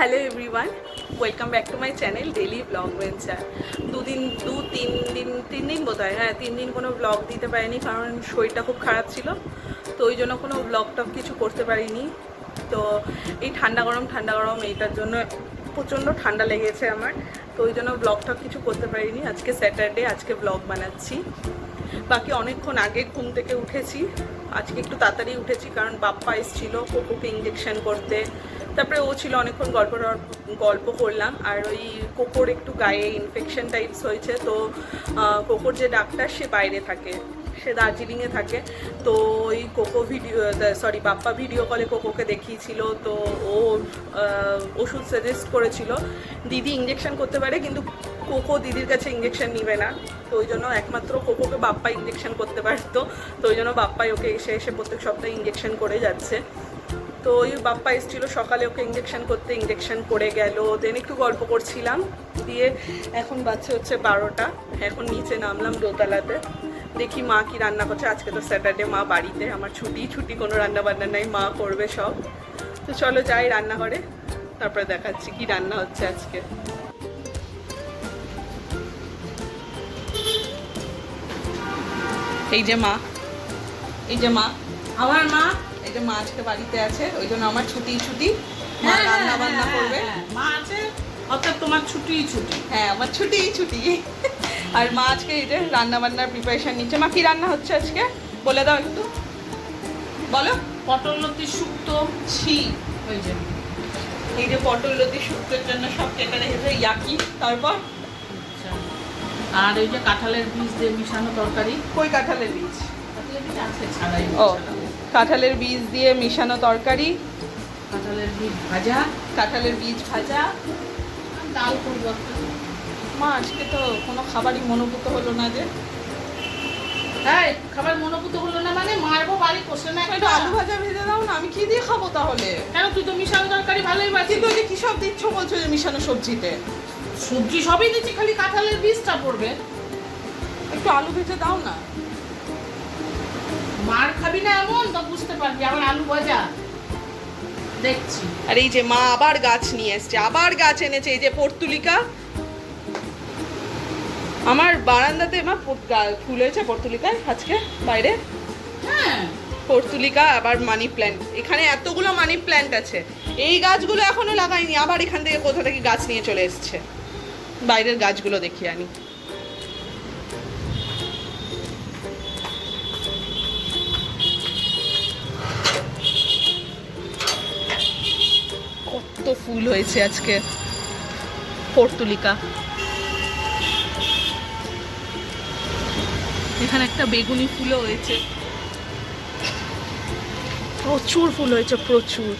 Hello everyone, welcome back to my channel daily blog venture. তিন দিন বোধ হয়, হ্যাঁ 3 দিন কোনো ব্লগ দিতে পারিনি, কারণ শরীরটা খুব খারাপ ছিল। তো ওই জন্য কোনো ব্লগ টক কিছু করতে পারিনি। তো এই ঠান্ডা গরম এইটার জন্য প্রচণ্ড ঠান্ডা লেগেছে আমার, তো ওই জন্য ব্লগ টক কিছু করতে পারিনি। আজকে স্যাটারডে, আজকে ব্লগ বানাচ্ছি। বাকি অনেকক্ষণ আগে ঘুম থেকে উঠেছি, আজকে একটু তাড়াতাড়ি উঠেছি কারণ বাপ্পা এসেছিলো কোকোকে ইঞ্জেকশন করতে। তারপরে ও ছিল, অনেকক্ষণ গল্প করলাম। আর ওই কোকোর একটু গায়ে ইনফেকশন টাইপস হয়েছে, তো কোকোর যে ডাক্তার সে বাইরে থাকে, সে দার্জিলিংয়ে থাকে। তো ওই বাপ্পা ভিডিও কলে কোকোকে দেখিয়েছিল। তো ও ওষুধ সাজেস্ট করেছিল, দিদি ইঞ্জেকশন করতে পারে কিন্তু কোকো দিদির কাছে ইঞ্জেকশন নিবে না। তো ওই জন্য একমাত্র কোকোকে বাপ্পা ইঞ্জেকশন করতে পারতো। তো ওই জন্য বাপ্পাই ওকে এসে প্রত্যেক সপ্তাহে ইঞ্জেকশন করে যাচ্ছে। তো ওই বাপ্পা এসেছিলো সকালে, ওকে ইঞ্জেকশন করে গেল। দেন একটু গল্প করছিলাম, দিয়ে এখন বাচ্চা হচ্ছে 12টা। এখন নিচে নামলাম দোতলাতে, দেখি মা কি রান্না করছে। আজকে তো স্যাটারডে, মা বাড়িতে, আমার ছুটি কোনো রান্না বান্না নাই, মা করবে সব। তো চলো যাই রান্নাঘরে, তারপরে দেখাচ্ছি কি রান্না হচ্ছে আজকে। এই যে মা আমার মা, এই যে মা আজকে বাড়িতে আছে, ওই জন্য আমার ছুটি মা রান্না বান্না করবে। মা আছে অর্থাৎ তোমার ছুটি। হ্যাঁ, আমার ছুটি। আর মা আজকে এই যে রান্না বান্নার প্রিপারেশন নিচ্ছে। মা কি রান্না হচ্ছে আজকে বলে দাও একটু, বলো। পটল লতি শুক্তো ছি, ওই যে এই যে পটল লতি শুক্তোর জন্য সব কেটে রেখেছে, ইয়াকি। তারপর আর ওই যে কাঁঠালের বীজ দিয়ে মিশানো তরকারি। কই কাঁঠালের বীজ? কাঁঠালের বীজ আছে ছাড়াই। ও, কাঁঠালের বীজ দিয়ে মিশানো তরকারি, কাঁঠালের বীজ ভাজা, ডাল করবো একটা। মা আজকে তো কোনো খাবারই মনোভূত হলো না যে। হ্যাঁ, খাবার মনোভূত হলো না মানে মারবো বাড়ি কষে না। একটু আলু ভাজা ভেজে দাও না, আমি কি দিয়ে খাবো তাহলে? কেন, তুই তো মিশানো তরকারি ভালোই বাঁচিস। কিন্তু ওই যে কি সব দিচ্ছ বলছো যে মিশানো সবজিতে? সবজি সবই দিচ্ছি, খালি কাঁঠালের বীজটা পড়বে। একটু আলু ভেজে দাও না। মার খাবি না এমন তো বুঝতে পারবি, আবার আলু ভাজা দেখছি। আর এই যে মা আবার গাছ নিয়ে এসছে, আবার গাছ এনেছে। এই যে পর্তুলিকা, আমার বারান্দাতে মা ফুল হয়েছে পর্তুলিকায় আজকে বাইরে। হ্যাঁ, পর্তুলিকা আবার মানি প্ল্যান্ট, এখানে এতগুলো মানি প্ল্যান্ট আছে। এই গাছগুলো এখনো লাগাইনি, আবার এখান থেকে কোথা থেকে গাছ নিয়ে চলে এসছে। বাইরের গাছগুলো দেখি আনি। কত ফুল হয়েছে আজকে পর্তুলিকা। এখানে একটা বেগুনি ফুলও হয়েছে, প্রচুর ফুল হয়েছে, প্রচুর।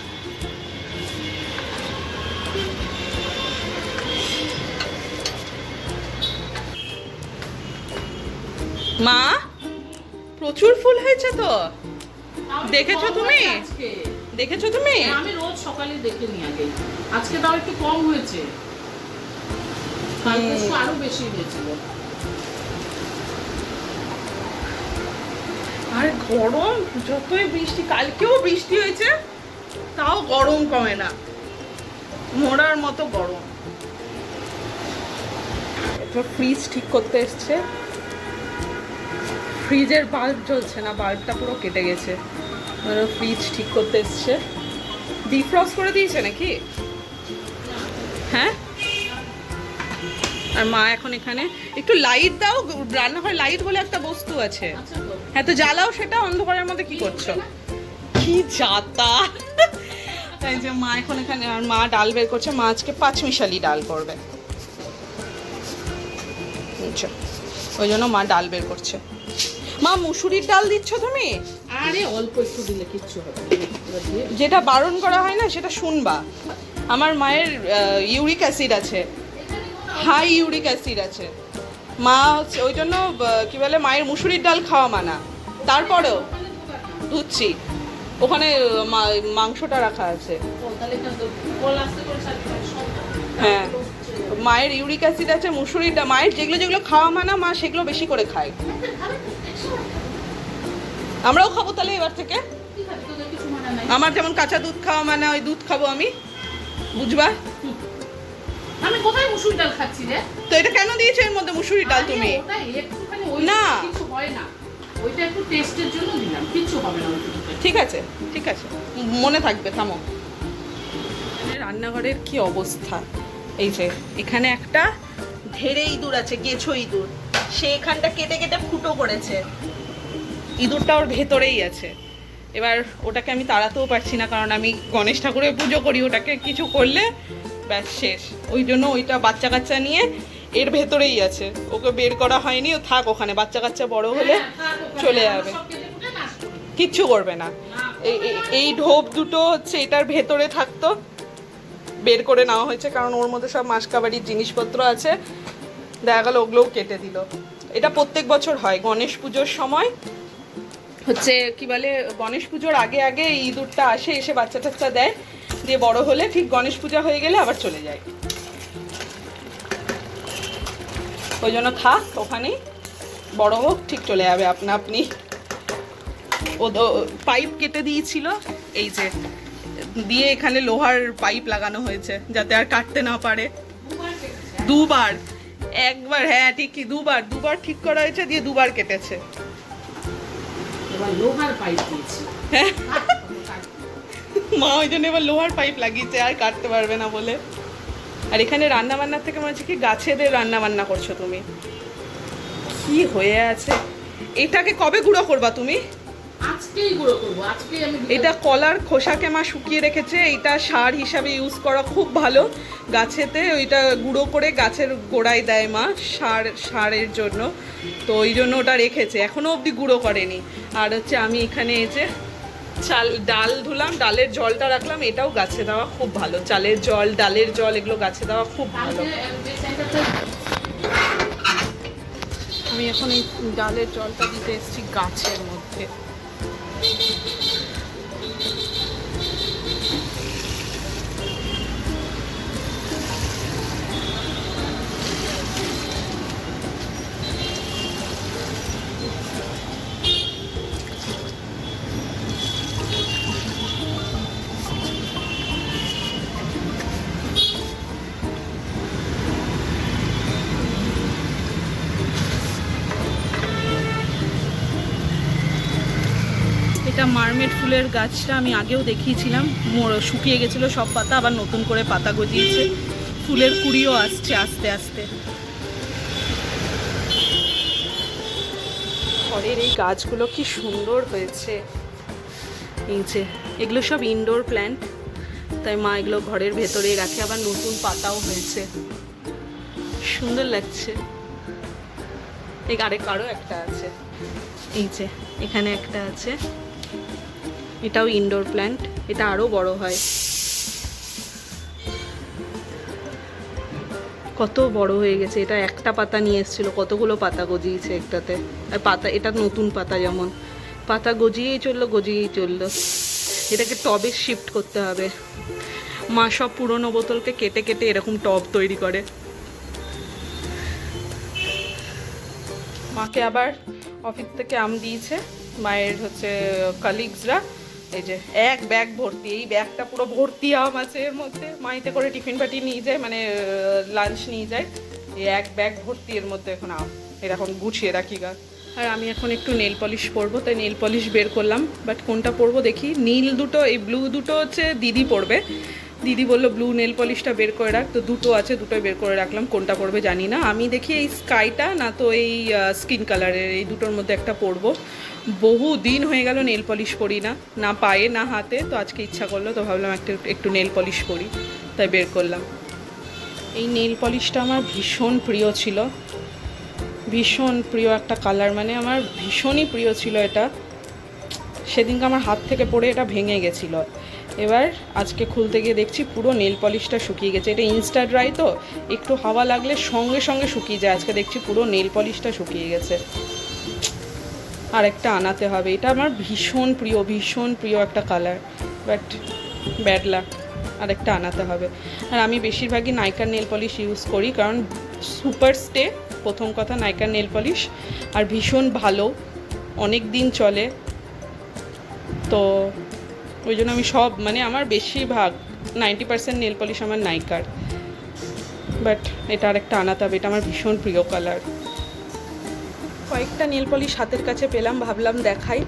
মা, প্রচুর ফুল হয়েছে তো, দেখেছো তুমি? দেখেছো তুমি? আমি রোজ সকালে দেখে নিই আগে। আজকে তাও একটু কম হয়েছে, কালকে আরো বেশি হয়েছিল। আর গরম, যতই বৃষ্টি, কালকেও বৃষ্টি হয়েছে, তাও গরম কমে না, মরার মতো গরম। ফ্রিজ ঠিক করতে এসছে, ফ্রিজের বাল্ব জ্বলছে না, বাল্বটা পুরো কেটে গেছে। ফ্রিজ ঠিক করতে এসছে। ডিফ্রস্ট করে দিয়েছে নাকি? হ্যাঁ। আর মা এখন এখানে একটু লাইট দাও, রান্নাঘরে লাইট বলে একটা বস্তু আছে, হ্যাঁ তো জ্বালাও সেটা। অন্ধকারের মধ্যে কি করছো? কি যাতা। তাই যে মা এখন এখানে, আর মা ডাল বের করছে। মা আজকে 5 মিশালি ডাল করবে, ওই জন্য মা ডাল বের করছে। মা মুসুরির ডাল দিচ্ছ তুমি? আরে অল্প একটু দিলে কিচ্ছু হবে না, যেটা বারণ করা হয় না সেটা শুনবা। আমার মায়ের ইউরিক অ্যাসিড আছে, হাই ইউরিক অ্যাসিড আছে। মা হচ্ছে ওই জন্য কি বলে, মায়ের মুসুরির ডাল খাওয়া মানা। তারপরেও ধুচ্ছি, ওখানে মাংসটা রাখা আছে। হ্যাঁ, মায়ের ইউরিক অ্যাসিড আছে, মুসুরির ডাল, মায়ের যেগুলো খাওয়া মানা মা সেগুলো বেশি করে খায়। আমরাও খাবো তাহলে এবার থেকে। আমার যেমন কাঁচা দুধ খাওয়া মানে, ওই দুধ খাবো আমি। বুঝবা? আমি কোথায় মুসুরি ডাল খাচ্ছি রে? তো এটা কেন দিয়েছো এর মধ্যে মুসুরি ডাল তুমি? ওটা একটুখানি ওই না। কিছু হয় না, ওইটা একটু টেস্টের জন্য দিলাম, কিছু হবে না ওইটাতে। ঠিক আছে ঠিক আছে, মনে থাকবে, থামো। রান্নাঘরের কি অবস্থা, এই যে এখানে একটা ধেড়ে ইঁদুর আছে, গেছো ইঁদুর, সে এখানটা কেটে কেটে ফুটো করেছে, ইঁদুরটা ওর ভেতরেই আছে। এবার ওটাকে আমি তাড়াতেও পারছি না, কারণ আমি গণেশ ঠাকুরের পুজো করি, ওটাকে কিছু করলে ব্যাস শেষ। ওই জন্য ওইটা বাচ্চা কাচ্চা নিয়ে এর ভেতরেই আছে, ওকে বের করা হয়নি, ও থাক ওখানে, বাচ্চা কাচ্চা বড় হলে চলে যাবে, কিচ্ছু করবে না। এই ঢোপ দুটো হচ্ছে এটার ভেতরে থাকতো, বের করে নেওয়া হয়েছে কারণ ওর মধ্যে সব মাসকাবাড়ির জিনিসপত্র আছে, দেখা গেল ওগুলোও কেটে দিল। এটা প্রত্যেক বছর হয় গণেশ পুজোর সময়, হচ্ছে কি বলে, গণেশ পুজোর আগে আগে এই ইঁদুরটা আসে, এসে বাচ্চা টাচ্চা দেয়, দিয়ে বড় হলে ঠিক গণেশ পূজা হয়ে গেলে আবার চলে যায়। ওই জন্য থাক ওখানেই, বড় হোক ঠিক চলে যাবে আপনা আপনি। ও পাইপ কেটে দিয়েছিল, এই যে দিয়ে এখানে লোহার পাইপ লাগানো হয়েছে যাতে আর কাটতে না পারে। দুবার, একবার, হ্যাঁ ঠিকই, দুবার ঠিক করা হয়েছে, দিয়ে দুবার কেটেছে। লোহার পাইপ দিয়েছি মা, ওই জন্য এবার লোহার পাইপ লাগিয়েছে, আর কাটতে পারবে না বলে। আর এখানে রান্না বান্নার থেকে মনে হচ্ছে কি গাছেদের রান্না বান্না করছো তুমি, কি হয়ে আছে। এটাকে কবে গুঁড়ো করবা তুমি? আজকেই গুঁড়ো করব, আজকেই আমি। এটা কলার খোসাকে মা শুকিয়ে রেখেছে, এটা সার হিসাবে ইউজ করা খুব ভালো গাছেতে, ওইটা গুঁড়ো করে গাছের গোড়ায় দেয় মা সারের জন্য, তো ওই জন্য ওটা রেখেছে, এখনো অবধি গুঁড়ো করেনি। আর হচ্ছে আমি এখানে এই যে ডাল ধুলাম, ডালের জলটা রাখলাম, এটাও গাছে দেওয়া খুব ভালো, চালের জল, ডালের জল, এগুলো গাছে দেওয়া খুব ভালো। আমি এখন এই ডালের জলটা দিতে এসেছি গাছের মধ্যে। এটা মারমেড ফুলের গাছটা আমি আগেও দেখিয়েছিলাম, শুকিয়ে গেছিলো সব পাতা, আবার নতুন করে পাতা গজিয়েছে, ফুলের কুড়িও আসছে আস্তে আস্তে। ঘরের এই গাছগুলো কি সুন্দর হয়েছে, এই যে এগুলো সব ইনডোর প্ল্যান্ট, তাই মা এগুলো ঘরের ভেতরেই রাখে, আবার নতুন পাতাও হয়েছে, সুন্দর লাগছে। এই আরও একটা আছে, এই যে এখানে একটা আছে, এটাও ইনডোর প্ল্যান্ট, এটা আরও বড় হয়, কত বড় হয়ে গেছে। এটা একটা পাতা নিয়ে এসেছিলো, কতগুলো পাতা গজিয়েছে একটাতে। আর পাতা, এটা নতুন পাতা, যেমন পাতা গজিয়েই চললো। এটাকে টবে শিফট করতে হবে, মা সব পুরনো বোতলকে কেটে কেটে এরকম টব তৈরি করে। মাকে আবার অফিস থেকে আম দিয়েছে মায়ের হচ্ছে কালিগসরা, এই যে এক ব্যাগ ভর্তি, এই ব্যাগটা পুরো ভর্তি আম আছে এর মধ্যে। মাইতে করে টিফিন পার্টি নিয়ে যায়, মানে লাঞ্চ নিয়ে যায়, এই এক ব্যাগ ভর্তি এর মধ্যে এখন আম, এরকম গুছিয়ে রাখি গা। আর আমি এখন একটু নেল পলিশ পরবো, তাই নেল পলিশ বের করলাম, বাট কোনটা পরবো দেখি। নীল দুটো, এই ব্লু দুটো হচ্ছে দিদি পরবে, দিদি বললো ব্লু নেল পলিশটা বের করে রাখ, তো দুটো আছে, দুটোই বের করে রাখলাম, কোনটা পরবে জানি না। আমি দেখি এই স্কাইটা না তো এই স্কিন কালারের, এই দুটোর মধ্যে একটা পরবো। বহু দিন হয়ে গেল নেল পলিশ পরি না পায়ে না হাতে, তো আজকে ইচ্ছা করলো, তো ভাবলাম একটু নেল পলিশ করি, তাই বের করলাম। এই নেল পলিশটা আমার ভীষণ প্রিয় ছিল, ভীষণ প্রিয় একটা কালার, মানে আমার ভীষণই প্রিয় ছিল এটা। সেদিনকে আমার হাত থেকে পড়ে এটা ভেঙে গেছিলো, এবার আজকে খুলতে গিয়ে দেখছি পুরো নেল পলিশটা শুকিয়ে গেছে। এটা ইনস্টা ড্রাই তো, একটু হাওয়া লাগলে সঙ্গে সঙ্গে শুকিয়ে যায়, আজকে দেখছি পুরো নেল পলিশটা শুকিয়ে গেছে। আর একটা আনাতে হবে, এটা আমার ভীষণ প্রিয় একটা কালার, বাট ব্যাড লাক, আর একটা আনাতে হবে। আর আমি বেশিরভাগই নাইকার নেল পলিশ ইউজ করি, কারণ সুপার স্টে প্রথম কথা নাইকার নেল পলিশ, আর ভীষণ ভালো, অনেক দিন চলে, তো ওই জন্য আমি সব, মানে আমার বেশিরভাগ 90% নেল পলিশ আমার নাইকার, বাট এটা আরেকটা আনাতে হবে, এটা আমার ভীষণ প্রিয় কালার। কয়েকটা নেল পলিশ হাতের কাছে পেলাম, ভাবলাম দেখাই।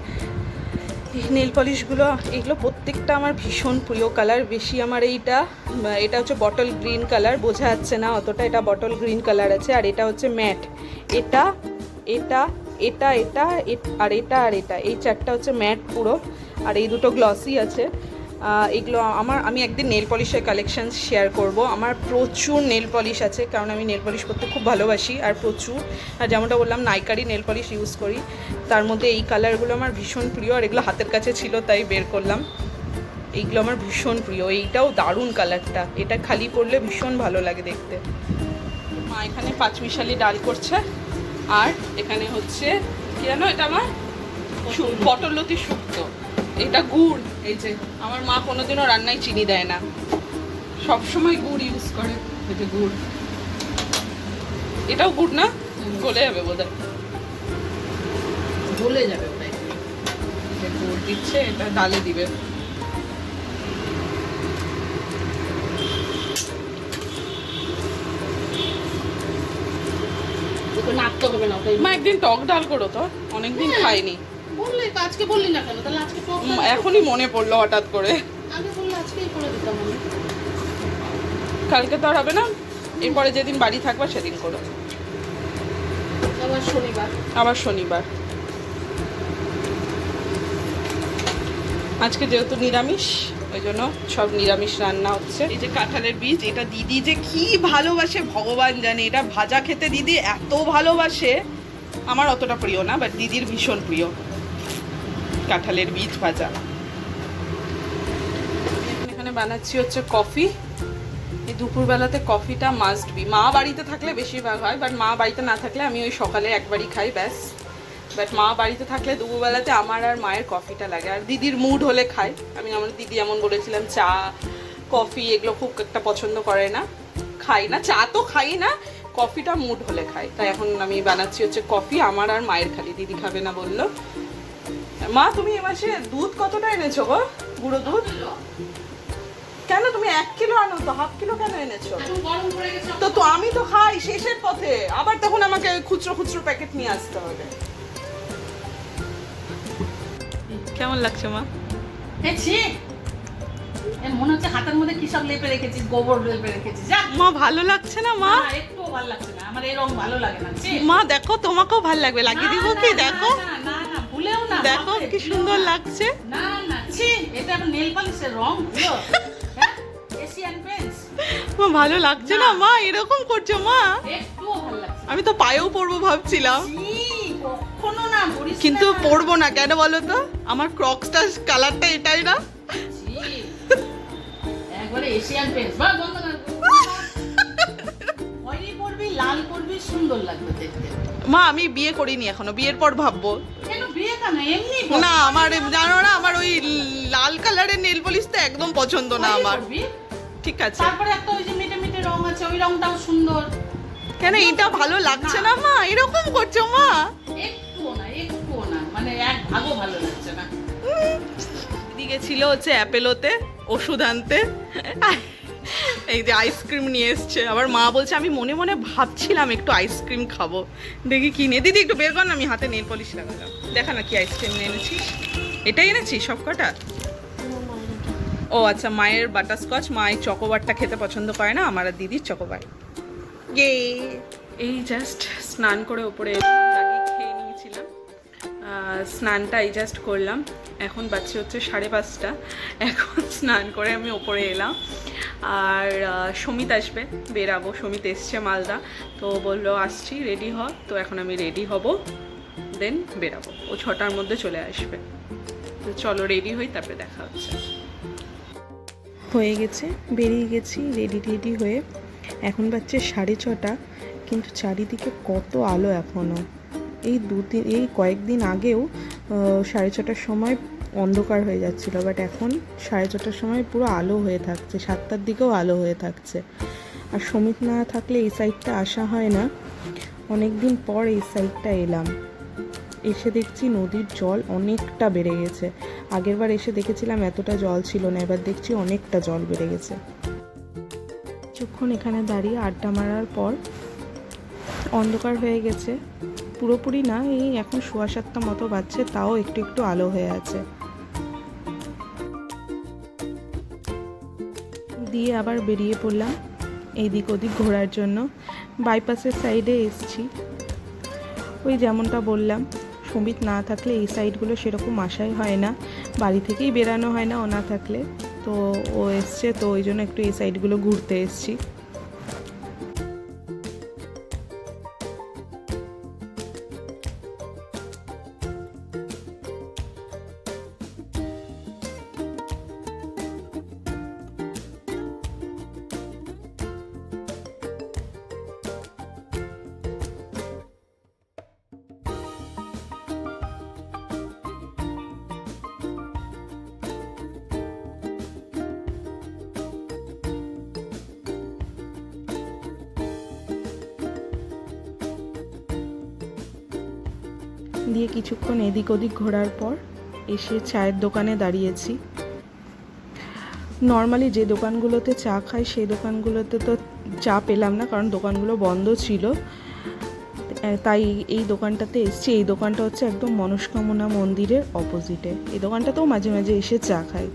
এই নেল পলিশগুলো এগুলো প্রত্যেকটা আমার ভীষণ প্রিয় কালার। বেশি আমার এটা হচ্ছে বটল গ্রিন কালার, বোঝা যাচ্ছে না অতটা, এটা বটল গ্রিন কালার আছে। আর এটা হচ্ছে ম্যাট, এটা এটা এটা এটা আর এটা আর এটা, এই চারটা হচ্ছে ম্যাট পুরো, আর এই দুটো গ্লসি আছে। এগুলো আমি একদিন নেল পলিশের কালেকশান শেয়ার করব। আমার প্রচুর নেল পলিশ আছে, কারণ আমি নেল পলিশ করতে খুব ভালোবাসি, আর প্রচুর, আর যেমনটা বললাম নাইকারই নেল পলিশ ইউজ করি। তার মধ্যে এই কালারগুলো আমার ভীষণ প্রিয়, আর এগুলো হাতের কাছে ছিল তাই বের করলাম। এইগুলো আমার ভীষণ প্রিয়, এইটাও দারুণ কালারটা, এটা খালি পরলে ভীষণ ভালো লাগে দেখতে। মা এখানে পাঁচমিশালি ডাল করছে, আর এখানে হচ্ছে কি জানো, এটা আমার পটললতি শুক্তো, এটা গুড়। এই যে আমার মা কোনোদিনও রান্নায় চিনি দেয় না, সবসময় গুড় ইউজ করে। এই যে গুড়, এটাও গুড় না, গলে যাবে বোধহয়, গলে যাবে প্রায়। গুড় দিচ্ছে, এটা ডালে দিবে। নাড়তে হবে না ওটাই। মা একদিন টক ডাল করো তো, অনেকদিন খাইনি। বললে তো, আজকে বললি না কেন? তাহলে আজকে টক ডাল এখনই মনে পড়লো হঠাৎ করে, আগে বললে আজকেই করে দিতাম আমি। কালকে তো আর হবে না, এরপরে যেদিন বাড়ি থাকবা সেদিন করো। আবার শনিবার। আজকে যেহেতু নিরামিষ, ওই জন্য সব নিরামিষ রান্না হচ্ছে। এই যে কাঁঠালের বীজ, এটা দিদি যে কি ভালোবাসে ভগবান জানে, এটা ভাজা খেতে দিদি এত ভালোবাসে। আমার অতটা প্রিয় না, বাট দিদির ভীষণ প্রিয় কাঁঠালের বীজ ভাজা। এখানে বানাচ্ছি হচ্ছে কফি। এই দুপুরবেলাতে কফিটা মাস্ট বি। মা বাড়িতে থাকলে বেশিরভাগ হয়, বাট মা বাড়িতে না থাকলে আমি ওই সকালে একবারই খাই ব্যাস। বাট মা বাড়িতে থাকলে দুপুরবেলাতে আমার আর মায়ের কফিটা লাগে, আর দিদির মুড হলে খাই। আমার দিদি এমন বলেছিলাম চা কফি এগুলো খুব একটা পছন্দ করে না, খাই না, চা তো খাই না, কফিটা মুড হলে খাই। তাই এখন আমি বানাচ্ছি হচ্ছে কফি, আমার আর মায়ের খালি, দিদি খাবে না বললো। মা তুমি এ মাসে দুধ কতটা এনেছো গো, গুঁড়ো দুধ? কেন তুমি 1 কিলো আনো তো, হাফ কিলো কেন এনেছো? তো আমি তো খাই শেষের পথে, আবার তখন আমাকে খুচরো খুচরো প্যাকেট নিয়ে আসতে হবে। কেমন লাগছে মা? মনে হচ্ছে হাতের মধ্যে কি সব লেপে রেখেছিস, গোবর লেপে রেখেছিস। মা ভালো লাগছে না মা? একটু ভালো লাগছে না আমার, এরকম ভালো লাগে না। মা দেখো তোমাকেও ভালো লাগবে, লাগিয়ে দিব কি? দেখো না না, ভুলেও না, দেখো কি সুন্দর লাগছে। না না, ছি, এটা নেল পলিশের রং গুলো, এশিয়ান পেন্টস। মা ভালো লাগছে না মা, এরকম করছো মা? একটুও ভালো লাগছে। আমি তো পায়েও পরবো ভাবছিলাম, কখনো না, কিন্তু পরবো না কেন বলো তো, আমার ক্রক্সটা কালারটা এটাই না। একবারে এশিয়ান পেন্টস, বা বন্ধ কর। খয়েরি পরবি, লাল পরবি, সুন্দর লাগবে দেখতে। মা আমি বিয়ে করিনি এখনো, বিয়ের পর ভাববো। কেন বিয়ে কেন, এমনি না আমার জানো না, আমার ওই লাল কালারের নেল পলিশ তো একদম পছন্দ না আমার। ঠিক আছে, তারপরে একটা ওই যে মিটে মিটে রং আছে, ওই রংটাও সুন্দর। কেন এটা ভালো লাগছে না মা, এরকম করছো মা? একটুও না, মানে এক ভাগও ভালো লাগছে না। দিদি গেছিল হচ্ছে অ্যাপেলোতে ওষুধ আনতে, এই যে আইসক্রিম নিয়ে এসছে। আবার মা বলছে, আমি মনে মনে ভাবছিলাম একটু আইসক্রিম খাবো, দেখি কিনে। দিদি একটু বের কর না, আমি হাতে নেল পলিশ লাগালাম। দেখা না কি আইসক্রিম এনেছিস, এটাই এনেছিস সব কটা? ও আচ্ছা, মায়ের বাটারস্কচ, মা এই চকোবারটা খেতে পছন্দ করে না, আমার আর দিদির চকোবার। এই জাস্ট স্নান করে ওপরে খেয়ে নিয়েছিলাম, স্নানটা এই জাস্ট করলাম। এখন বাজছে হচ্ছে 5:30, এখন স্নান করে আমি ওপরে এলাম। আর সমিত আসবে, বেরাবো, সমিত এসছে মালদা, তো বললো আসছি রেডি হ। তো এখন আমি রেডি হব, দেন বেরাবো, ও 6টার মধ্যে চলে আসবে। তো চলো রেডি হই, তারপরে দেখা হচ্ছে। হয়ে গেছে, বেরিয়ে গেছি রেডি হয়ে। এখন বাজছে 6:30, কিন্তু চারিদিকে কত আলো এখনও। এই কয়েকদিন আগেও 6:30টার সময় অন্ধকার হয়ে যাচ্ছিলো, বাট এখন 6:30টার সময় পুরো আলো হয়ে থাকছে, 7টার দিকেও আলো হয়ে থাকছে। আর সমিত না থাকলে এই সাইডটা আসা হয় না, অনেক দিন পর এই সাইডটা এলাম। এসে দেখছি নদীর জল অনেকটা বেড়ে গেছে। আগেরবার এসে দেখেছিলাম এতটা জল ছিল না, এবার দেখছি অনেকটা জল বেড়ে গেছে। কিছুক্ষণ এখানে দাঁড়িয়ে আড্ডা মারার পর অন্ধকার হয়ে গেছে, পুরোপুরি না, এই এখন 7:15 মতো বাজছে, তাও একটু একটু আলো হয়ে আছে। দিয়ে আবার বেরিয়ে পড়লাম এইদিক ওদিক ঘোরার জন্য। বাইপাসের সাইডে এসছি, ওই যেমনটা বললাম, সুমিত না থাকলে এই সাইডগুলো সেরকম আসাই হয় না, বাড়ি থেকেই বেরানো হয় না ও না থাকলে। তো ও এসছে, তো ওই জন্য একটু এই সাইডগুলো ঘুরতে এসছি। দিয়ে কিছুক্ষণ এদিক ওদিক ঘোরার পর এসে চায়ের দোকানে দাঁড়িয়েছি। নর্মালি যে দোকানগুলোতে চা খাই সেই দোকানগুলোতে তো চা পেলাম না, কারণ দোকানগুলো বন্ধ ছিল, তাই এই দোকানটাতে এসেছি। এই দোকানটা হচ্ছে একদম মনস্কামনা মন্দিরের অপোজিটে। এই দোকানটাতেও মাঝে মাঝে এসে চা খাই।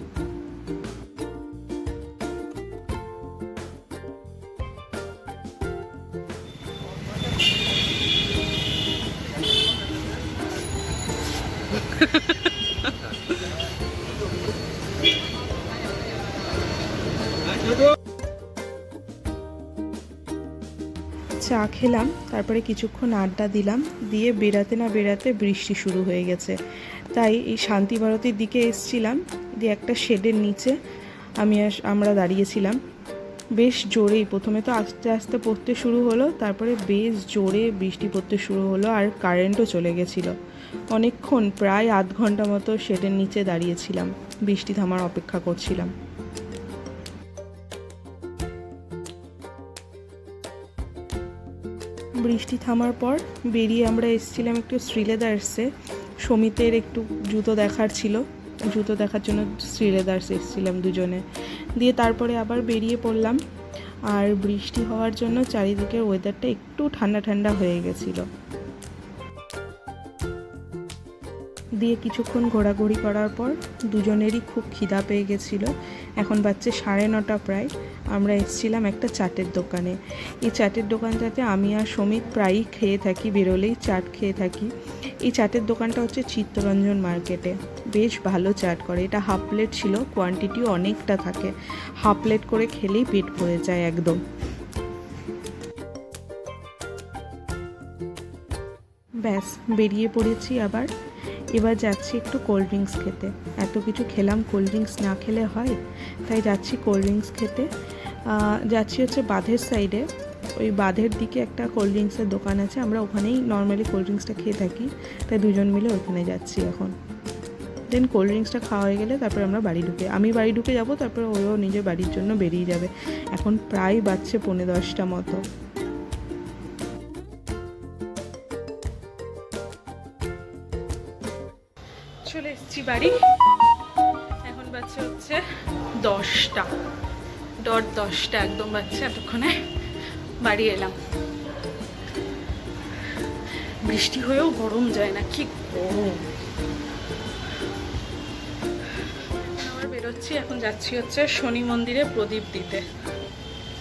চা খেলাম, তারপরে কিছুক্ষণ আড্ডা দিলাম, দিয়ে বেরাতে না বেরাতে বৃষ্টি শুরু হয়ে গেছে। তাই এই শান্তি ভারতীর দিকে এসছিলাম, দিয়ে একটা শেডের নিচে আমরা দাঁড়িয়েছিলাম। বেশ জোরেই, প্রথমে তো আস্তে আস্তে পড়তে শুরু হলো, তারপরে বেশ জোরে বৃষ্টি পড়তে শুরু হলো, আর কারেন্টও চলে গেছিলো। অনেকক্ষণ, প্রায় আধ ঘন্টা মতো শেডের নিচে দাঁড়িয়েছিলাম, বৃষ্টি থামার অপেক্ষা করছিলাম। বৃষ্টি থামার পর বেরিয়ে আমরা এসেছিলাম একটু শ্রীলেদার্সে। সমিতের একটু জুতো দেখার ছিল, জুতো দেখার জন্য শ্রীলেদার্স এসেছিলাম দুজনে। দিয়ে তারপরে আবার বেরিয়ে পড়লাম, আর বৃষ্টি হওয়ার জন্য চারিদিকের ওয়েদারটা একটু ঠান্ডা ঠান্ডা হয়ে গেছিলো। দিয়ে কিছুক্ষণ ঘোরাঘুরি করার পর দুজনেরই খুব খিদা পেয়ে গেছিলো। এখন বাজছে 9:30 প্রায়। আমরা এসেছিলাম একটা চাটের দোকানে। এই চাটের দোকানটাতে আমি আর সমিত প্রায়ই খেয়ে থাকি, বেরোলেই চাট খেয়ে থাকি। এই চাটের দোকানটা হচ্ছে চিত্তরঞ্জন মার্কেটে, বেশ ভালো চাট করে। এটা হাফ প্লেট ছিল, কোয়ান্টিটিও অনেকটা থাকে, হাফ প্লেট করে খেলেই পেট ভরে যায় একদম। ব্যাস বেরিয়ে পড়েছি আবার। এবার যাচ্ছি একটু কোল্ড ড্রিঙ্কস খেতে। এত কিছু খেলাম, কোল্ড ড্রিঙ্কস না খেলে হয়, তাই যাচ্ছি কোল্ড ড্রিঙ্কস খেতে। যাচ্ছি হচ্ছে বাঁধের সাইডে, ওই বাঁধের দিকে একটা কোল্ড ড্রিঙ্কসের দোকান আছে, আমরা ওখানেই নর্মালি কোল্ড ড্রিঙ্কসটা খেয়ে থাকি, তাই দুজন মিলে ওইখানে যাচ্ছি এখন। দেন কোল্ড ড্রিঙ্কসটা খাওয়া হয়ে গেলে তারপরে আমরা আমি বাড়ি ঢুকে যাবো, তারপরে ওও নিজের বাড়ির জন্য বেরিয়ে যাবে। এখন প্রায় বাজছে 9:45 মতো। চলে এসেছি বাড়ি, এখন বাজছে হচ্ছে 10টা একদম বাজছে। এতক্ষণে বাড়ি এলাম। বৃষ্টি হয়েও গরম যায় না, কি গরম। আবার বেরোচ্ছি, এখন যাচ্ছি হচ্ছে শনি মন্দিরে প্রদীপ দিতে।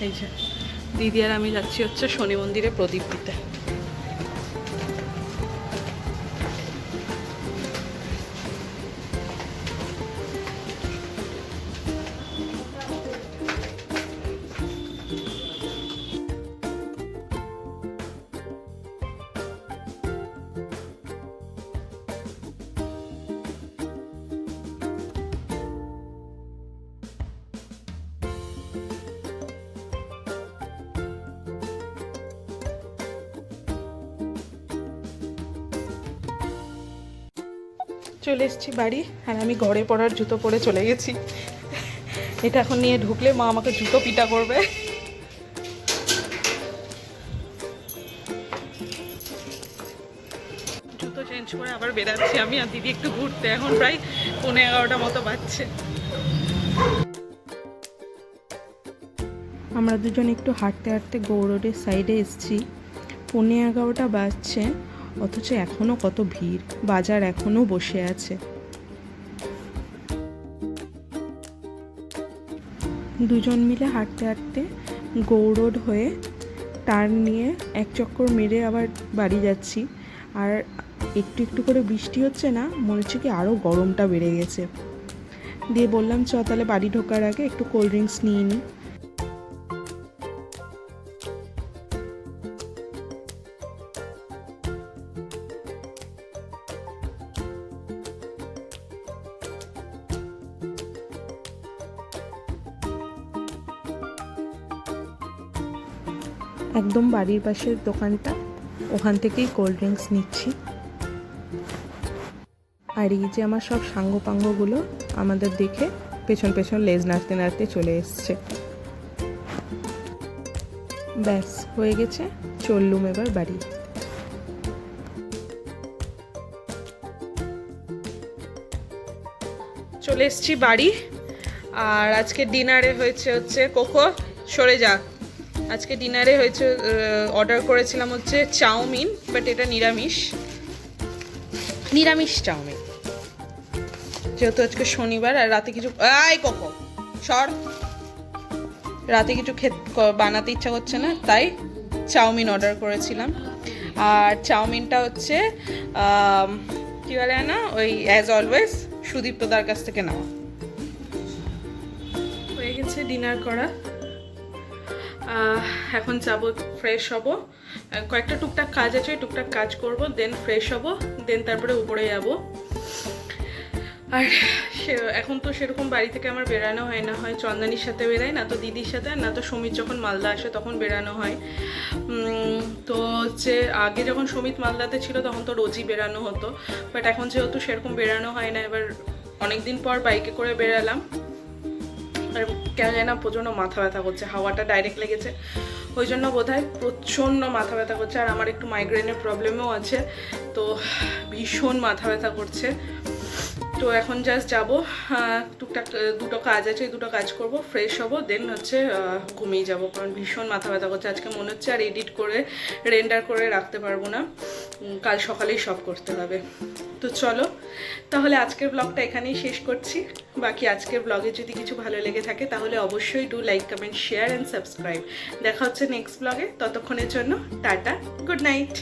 এই যে দিদি আর আমি যাচ্ছি হচ্ছে শনি মন্দিরে প্রদীপ দিতে। চলে এসেছি বাড়ি, আর আমি ঘরে পরার জুতো পরে চলে গেছি। এটা এখন নিয়ে ঢুকলে মা আমাকে জুতো পিটা করবে। জুতো চেঞ্জ করে আবার বেরাচ্ছি আমি আর দিদি একটু ঘুরতে। এখন প্রায় 11:30 মতো বাজছে। আমরা দুজন একটু হাঁটতে হাঁটতে গৌরোডের সাইডে এসেছি। 11:30 বাজছে, অথচ এখনও কত ভিড়, বাজার এখনও বসে আছে। দুজন মিলে হাঁটতে হাঁটতে গৌরোড হয়ে টার্ন নিয়ে এক চক্কর মেরে আবার বাড়ি যাচ্ছি। আর একটু একটু করে বৃষ্টি হচ্ছে না, মনে হচ্ছে কি আরও গরমটা বেড়ে গেছে। দিয়ে বললাম চ তাহলে বাড়ি ঢোকার আগে একটু কোল্ড ড্রিঙ্কস নিয়ে নিই। একদম বাড়ির পাশের দোকানটা, ওখান থেকেই কোল্ড ড্রিঙ্কস নিচ্ছি। আর এই যে আমার সব সাঙ্গপাঙ্গগুলো আমাদের দেখে পেছন পেছন লেজ নাড়তে নাড়তে চলে এসছে। ব্যাস হয়ে গেছে, চললুম এবার বাড়ি। চলে এসেছি বাড়ি। আর আজকে ডিনারে হচ্ছে কোকো সরে যা। আজকে ডিনারে হয়েছে, অর্ডার করেছিলাম হচ্ছে চাউমিন, বাট এটা নিরামিষ চাউমিন, যেহেতু আজকে শনিবার। আর রাতে কিছু কোকো সর, রাতে কিছু বানাতে ইচ্ছা করছে না, তাই চাউমিন অর্ডার করেছিলাম। আর চাউমিনটা হচ্ছে কি বলে না, ওই অ্যাজ অলওয়েজ সুদীপ্তদার কাছ থেকে নেওয়া। হয়ে গেছে ডিনার করা, এখন যাবো ফ্রেশ হব। কয়েকটা টুকটাক কাজ আছে, টুকটাক কাজ করব, দেন ফ্রেশ হব, দেন তারপরে উপরে যাব। আর এখন তো সেরকম বাড়ি থেকে আমার বেরানো হয় না, হয় চন্দনীর সাথে বেরাই, না তো দিদির সাথে, না তো সুমিত যখন মালদা আসে তখন বেরানো হয়। তো হচ্ছে আগে যখন সুমিত মালদাতে ছিল তখন তো রোজই বেরানো হতো, বাট এখন যেহেতু সেরকম বেরানো হয় না, এবার অনেকদিন পর বাইকে করে বেরালাম। আর কেন জানি না প্রচণ্ড মাথা ব্যথা করছে, হাওয়াটা ডাইরেক্ট লেগেছে, ওই জন্য বোধহয় প্রচণ্ড মাথা ব্যথা করছে। আর আমার একটু মাইগ্রেনের প্রবলেমও আছে, তো ভীষণ মাথা ব্যথা করছে। তো এখন জাস্ট যাবো, টুকটাক দুটো কাজ আছে, এই দুটো কাজ করব, ফ্রেশ হব, দেন হচ্ছে ঘুমিয়ে যাব, কারণ ভীষণ মাথা ব্যথা করছে আজকে। মনে হচ্ছে আর এডিট করে রেন্ডার করে রাখতে পারবো না, কাল সকালেই সব করতে হবে। তো চলো তাহলে আজকের ব্লগটা এখানেই শেষ করছি। বাকি আজকের ব্লগে যদি কিছু ভালো লেগে থাকে তাহলে অবশ্যই do like, comment, share and subscribe. দেখা হচ্ছে নেক্সট ব্লগে, ততক্ষণের জন্য টাটা, গুড নাইট।